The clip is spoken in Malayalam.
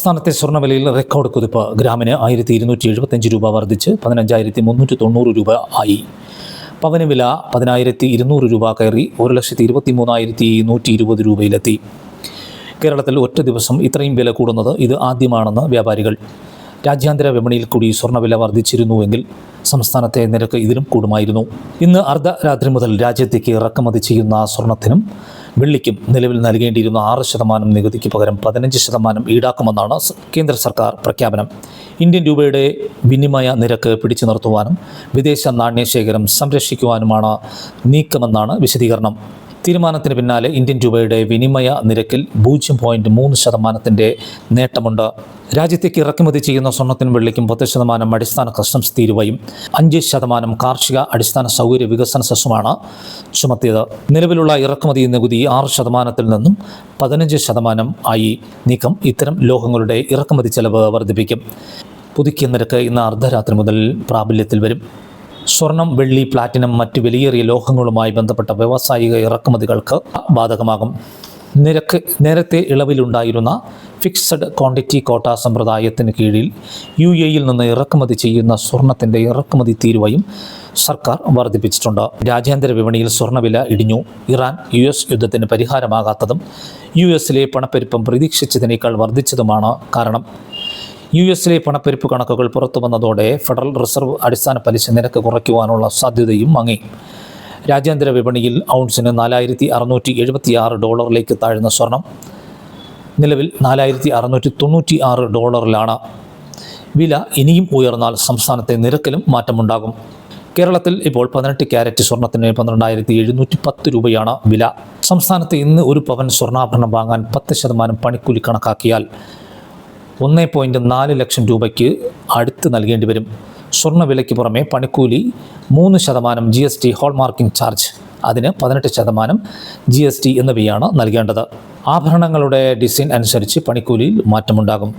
സംസ്ഥാനത്തെ സ്വർണ്ണവിലയിൽ റെക്കോർഡ് കുതിപ്പ്. ഗ്രാമിന് 1275 രൂപ വർദ്ധിച്ച് 15,390 രൂപ ആയി. പവന് വില 10,200 രൂപ കയറി 1,23,120 രൂപയിലെത്തി. കേരളത്തിൽ ഒറ്റ ദിവസം ഇത്രയും വില കൂടുന്നത് ഇത് ആദ്യമാണെന്ന് വ്യാപാരികൾ. രാജ്യാന്തര വിപണിയിൽ കൂടി സ്വർണ്ണവില വർദ്ധിച്ചിരുന്നുവെങ്കിൽ സംസ്ഥാനത്തെ നിരക്ക് ഇതിലും കൂടുമായിരുന്നു. ഇന്ന് അർദ്ധരാത്രി മുതൽ രാജ്യത്തേക്ക് ഇറക്കുമതി ചെയ്യുന്ന സ്വർണത്തിനും വെള്ളിക്കും നിലവിൽ നൽകേണ്ടിയിരുന്ന 6% നികുതിക്ക് പകരം 15% ഈടാക്കുമെന്നാണ് കേന്ദ്ര സർക്കാർ പ്രഖ്യാപനം. ഇന്ത്യൻ രൂപയുടെ വിനിമയ നിരക്ക് പിടിച്ചു നിർത്തുവാനും വിദേശ നാണ്യശേഖരം സംരക്ഷിക്കുവാനുമാണ് നീക്കമെന്നാണ് വിശദീകരണം. തീരുമാനത്തിന് പിന്നാലെ ഇന്ത്യൻ രൂപയുടെ വിനിമയ നിരക്കിൽ 0.3% നേട്ടമുണ്ട്. രാജ്യത്തേക്ക് ഇറക്കുമതി ചെയ്യുന്ന സ്വർണത്തിനും വെള്ളിക്കും 10% അടിസ്ഥാന കസ്റ്റംസ് തീരുവയും 5% കാർഷിക അടിസ്ഥാന സൗകര്യ വികസന സെസ്സുമാണ് ചുമത്തിയത്. നിലവിലുള്ള ഇറക്കുമതി നികുതി 6% നിന്നും 15% ആയി. നീക്കം ഇത്തരം ലോഹങ്ങളുടെ ഇറക്കുമതി ചെലവ് വർദ്ധിപ്പിക്കും. പുതുക്കിയ നിരക്ക് ഇന്ന് അർദ്ധരാത്രി മുതൽ പ്രാബല്യത്തിൽ വരും. സ്വർണം, വെള്ളി, പ്ലാറ്റിനം, മറ്റ് വിലയേറിയ ലോഹങ്ങളുമായി ബന്ധപ്പെട്ട വ്യാവസായിക ഇറക്കുമതികൾക്ക് ബാധകമാകും. നിരക്ക് നേരത്തെ ഇളവിലുണ്ടായിരുന്ന ഫിക്സഡ് ക്വാണ്ടിറ്റി കോട്ട സമ്പ്രദായത്തിന് കീഴിൽ UAE നിന്ന് ഇറക്കുമതി ചെയ്യുന്ന സ്വർണത്തിൻ്റെ ഇറക്കുമതി തീരുവയും സർക്കാർ വർദ്ധിപ്പിച്ചിട്ടുണ്ട്. രാജ്യാന്തര വിപണിയിൽ സ്വർണ്ണവില ഇടിഞ്ഞു. ഇറാൻ US യുദ്ധത്തിന് പരിഹാരമാകാത്തതും US-ലെ പണപ്പെരുപ്പം പ്രതീക്ഷിച്ചതിനേക്കാൾ വർദ്ധിച്ചതുമാണ് കാരണം. US-ലെ പണപ്പെരുപ്പ് കണക്കുകൾ പുറത്തു വന്നതോടെ ഫെഡറൽ റിസർവ് അടിസ്ഥാന പലിശ നിരക്ക് കുറയ്ക്കുവാനുള്ള സാധ്യതയും മങ്ങി. രാജ്യാന്തര വിപണിയിൽ ഔൺസിന് $4,676 താഴ്ന്ന സ്വർണം നിലവിൽ $4,696 വില ഇനിയും ഉയർന്നാൽ സംസ്ഥാനത്തെ നിരക്കിലും മാറ്റമുണ്ടാകും. കേരളത്തിൽ ഇപ്പോൾ 18 ക്യാരറ്റ് സ്വർണത്തിന് 12,710 രൂപയാണ് വില. സംസ്ഥാനത്ത് ഇന്ന് ഒരു പവൻ സ്വർണ്ണാഭരണം വാങ്ങാൻ 10% പണിക്കൂലി കണക്കാക്കിയാൽ 1.4 ലക്ഷം രൂപയ്ക്ക് അടുത്ത് നൽകേണ്ടി വരും. സ്വർണ്ണവിലയ്ക്ക് പുറമെ പണിക്കൂലി 3% GST, ഹോൾമാർക്കിംഗ് ചാർജ് അതിന് 18% GST എന്നിവയാണ് നൽകേണ്ടത്. ആഭരണങ്ങളുടെ ഡിസൈൻ അനുസരിച്ച് പണിക്കൂലിയിൽ മാറ്റമുണ്ടാകും.